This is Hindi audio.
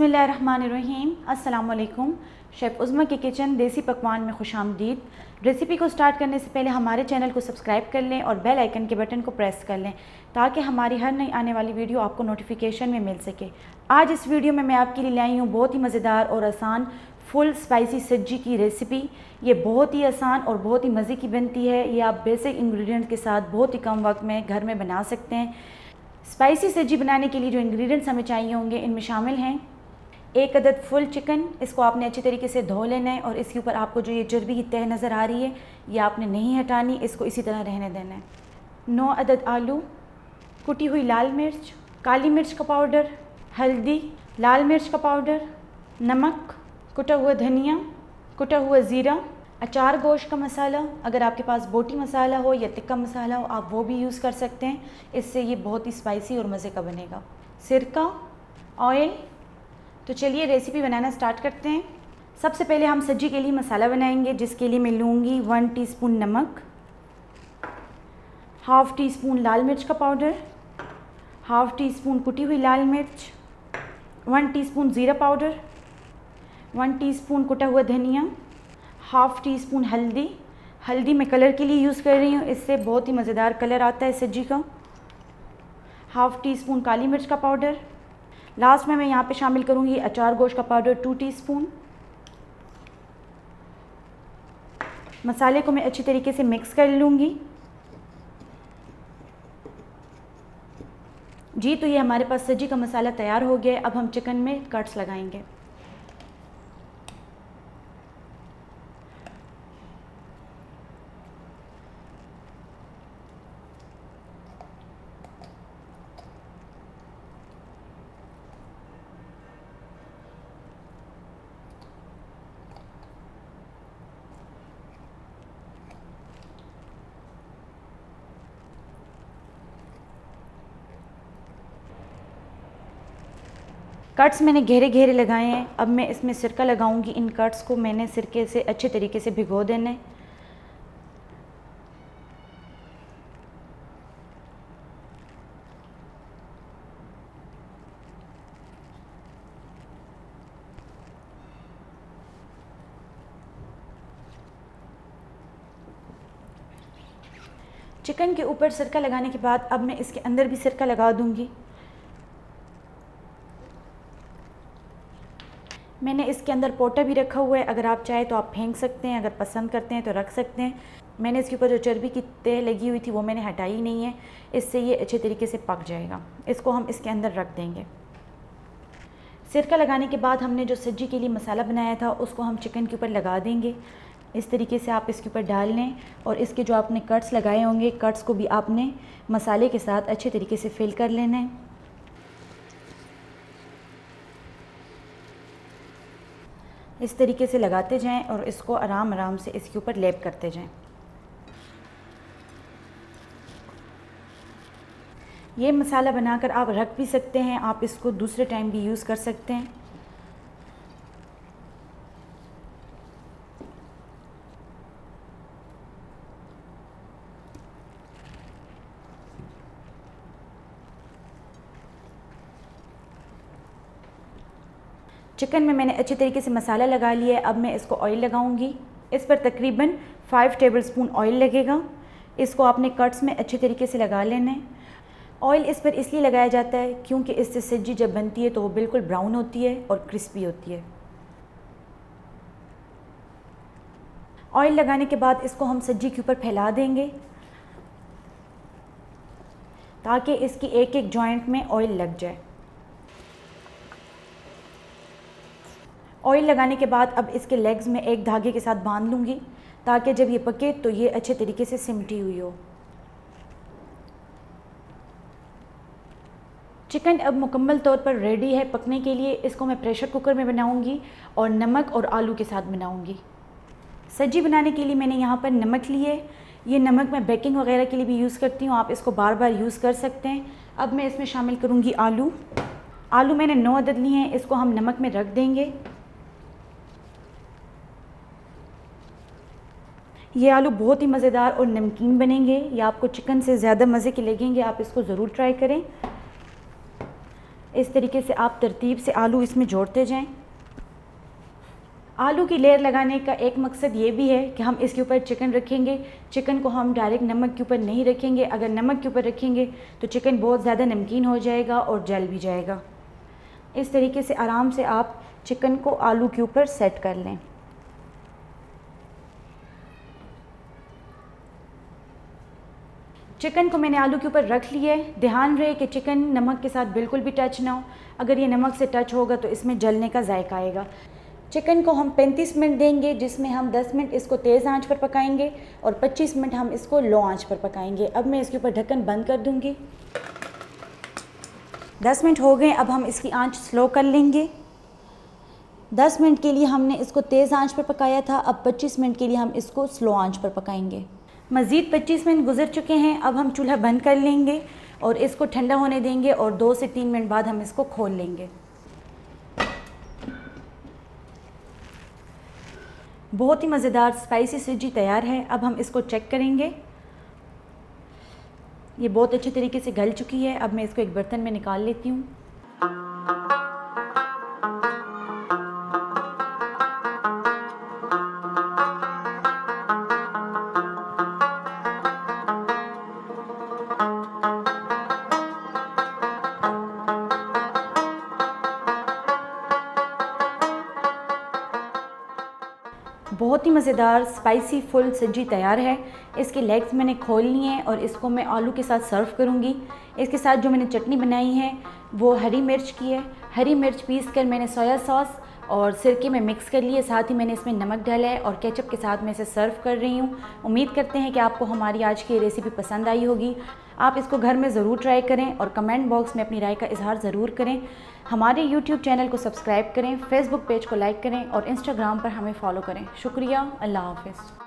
बिस्मिल्लाहिर्रहमानिर्रहीम। अस्सलाम वालेकुम। शेफ़ उज़्मा के किचन देसी पकवान में खुशामदीद। रेसिपी को स्टार्ट करने से पहले हमारे चैनल को सब्सक्राइब कर लें और बेल आइकन के बटन को प्रेस कर लें ताकि हमारी हर नई आने वाली वीडियो आपको नोटिफिकेशन में मिल सके। आज इस वीडियो में मैं आपके लिए लाई हूँ बहुत ही मज़ेदार और आसान फुल स्पाइसी सज्जी की रेसिपी। ये बहुत ही आसान और बहुत ही मज़े की बनती है। ये आप बेसिक इंग्रेडिएंट्स के साथ बहुत ही कम वक्त में घर में बना सकते हैं। स्पाइसी सब्जी बनाने के लिए जो इंग्रेडिएंट्स हमें चाहिए होंगे इनमें शामिल हैं 1 अदद फुल चिकन। इसको आपने अच्छी तरीके से धो लेना है और इसके ऊपर आपको जो ये चर्बी की तह नज़र आ रही है ये आपने नहीं हटानी, इसको इसी तरह रहने देना है। 9 अदद आलू, कुटी हुई लाल मिर्च, काली मिर्च का पाउडर, हल्दी, लाल मिर्च का पाउडर, नमक, कुटा हुआ धनिया, कुटा हुआ ज़ीरा, अचार गोश्त का मसाला। अगर आपके पास बोटी मसाला हो या टिक्का मसाला हो आप वो भी यूज़ कर सकते हैं, इससे ये बहुत ही स्पाइसी और मज़े का बनेगा। सिरका, ऑयल। तो चलिए रेसिपी बनाना स्टार्ट करते हैं। सबसे पहले हम सब्जी के लिए मसाला बनाएंगे, जिसके लिए मैं लूँगी 1 टीस्पून नमक, हाफ़ टी स्पून लाल मिर्च का पाउडर, हाफ़ टी स्पून कुटी हुई लाल मिर्च, 1 टीस्पून ज़ीरा पाउडर, 1 टीस्पून कुटा हुआ धनिया, हाफ़ टी स्पून हल्दी। हल्दी मैं कलर के लिए यूज़ कर रही हूँ, इससे बहुत ही मज़ेदार कलर आता है सब्जी का। हाफ़ टी स्पून काली मिर्च का पाउडर। लास्ट में मैं यहाँ पे शामिल करूँगी अचार गोश्त का पाउडर 2 टीस्पून। मसाले को मैं अच्छी तरीके से मिक्स कर लूँगी। जी, तो ये हमारे पास सब्जी का मसाला तैयार हो गया है। अब हम चिकन में कट्स लगाएंगे। कट्स मैंने घेरे घेरे लगाए हैं। अब मैं इसमें सिरका लगाऊंगी। इन कट्स को मैंने सिरके से अच्छे तरीके से भिगो देना है। चिकन के ऊपर सिरका लगाने के बाद अब मैं इसके अंदर भी सिरका लगा दूंगी। मैंने इसके अंदर पोटा भी रखा हुआ है, अगर आप चाहे तो आप फेंक सकते हैं, अगर पसंद करते हैं तो रख सकते हैं। मैंने इसके ऊपर जो चर्बी की तह लगी हुई थी वो मैंने हटाई नहीं है, इससे ये अच्छे तरीके से पक जाएगा। इसको हम इसके अंदर रख देंगे। सिरका लगाने के बाद हमने जो सब्जी के लिए मसाला बनाया था उसको हम चिकन के ऊपर लगा देंगे। इस तरीके से आप इसके ऊपर डाल लें और इसके जो आपने कट्स लगाए होंगे कट्स को भी आपने मसाले के साथ अच्छे तरीके से फिल कर लेना है। इस तरीके से लगाते जाएं और इसको आराम आराम से इसके ऊपर लेप करते जाएं। ये मसाला बनाकर आप रख भी सकते हैं, आप इसको दूसरे टाइम भी यूज़ कर सकते हैं। चिकन में मैंने अच्छे तरीके से मसाला लगा लिया है। अब मैं इसको ऑयल लगाऊंगी। इस पर तकरीबन 5 टेबलस्पून ऑयल लगेगा। इसको आपने कट्स में अच्छे तरीके से लगा लेना है। ऑयल इस पर इसलिए लगाया जाता है क्योंकि इससे सब्जी जब बनती है तो वो बिल्कुल ब्राउन होती है और क्रिस्पी होती है। ऑयल लगाने के बाद इसको हम सब्जी के ऊपर फैला देंगे ताकि इसकी एक एक जॉइंट में ऑयल लग जाए। ऑयल लगाने के बाद अब इसके लेग्स में एक धागे के साथ बांध लूँगी ताकि जब ये पके तो ये अच्छे तरीके से सिमटी हुई हो। चिकन अब मुकम्मल तौर पर रेडी है पकने के लिए। इसको मैं प्रेशर कुकर में बनाऊँगी और नमक और आलू के साथ बनाऊँगी। सब्जी बनाने के लिए मैंने यहाँ पर नमक लिए। ये नमक मैं बेकिंग वगैरह के लिए भी यूज़ करती हूँ, आप इसको बार बार यूज़ कर सकते हैं। अब मैं इसमें शामिल करूँगी आलू। आलू मैंने 9 अदद लिए हैं, इसको हम नमक में रख देंगे। ये आलू बहुत ही मज़ेदार और नमकीन बनेंगे। ये आपको चिकन से ज़्यादा मज़े के लगेंगे, आप इसको ज़रूर ट्राई करें। इस तरीके से आप तरतीब से आलू इसमें जोड़ते जाएं। आलू की लेयर लगाने का एक मकसद ये भी है कि हम इसके ऊपर चिकन रखेंगे। चिकन को हम डायरेक्ट नमक के ऊपर नहीं रखेंगे। अगर नमक के ऊपर रखेंगे तो चिकन बहुत ज़्यादा नमकीन हो जाएगा और जल भी जाएगा। इस तरीके से आराम से आप चिकन को आलू के ऊपर सेट कर लें। चिकन को मैंने आलू के ऊपर रख लिया है। ध्यान रहे कि चिकन नमक के साथ बिल्कुल भी टच ना हो। अगर ये नमक से टच होगा तो इसमें जलने का जायका आएगा। चिकन को हम 35 मिनट देंगे, जिसमें हम 10 मिनट इसको तेज़ आंच पर पकाएंगे और 25 मिनट हम इसको लो आंच पर पकाएंगे। अब मैं इसके ऊपर ढक्कन बंद कर दूंगी। 10 मिनट हो गए, अब हम इसकी आंच स्लो कर लेंगे। 10 मिनट के लिए हमने इसको तेज़ आंच पर पकाया था, अब 25 मिनट के लिए हम इसको स्लो आंच पर पकाएंगे। मज़ीद 25 मिनट गुजर चुके हैं। अब हम चूल्हा बंद कर लेंगे और इसको ठंडा होने देंगे और 2 से 3 मिनट बाद हम इसको खोल लेंगे। बहुत ही मज़ेदार स्पाइसी सब्जी तैयार है। अब हम इसको चेक करेंगे। ये बहुत अच्छे तरीके से गल चुकी है। अब मैं इसको एक बर्तन में निकाल लेती हूँ। बहुत ही मज़ेदार स्पाइसी फुल सब्जी तैयार है। इसके लेग्स मैंने खोल लिए हैं और इसको मैं आलू के साथ सर्व करूंगी। इसके साथ जो मैंने चटनी बनाई है वो हरी मिर्च की है। हरी मिर्च पीस कर मैंने सोया सॉस और सिरके में मिक्स कर लिए, साथ ही मैंने इसमें नमक डाला है और केचप के साथ मैं इसे सर्व कर रही हूँ। उम्मीद करते हैं कि आपको हमारी आज की रेसिपी पसंद आई होगी। आप इसको घर में ज़रूर ट्राई करें और कमेंट बॉक्स में अपनी राय का इजहार ज़रूर करें। हमारे यूट्यूब चैनल को सब्सक्राइब करें, फेसबुक पेज को लाइक करें और इंस्टाग्राम पर हमें फॉलो करें। शुक्रिया। अल्लाह हाफ़िज़।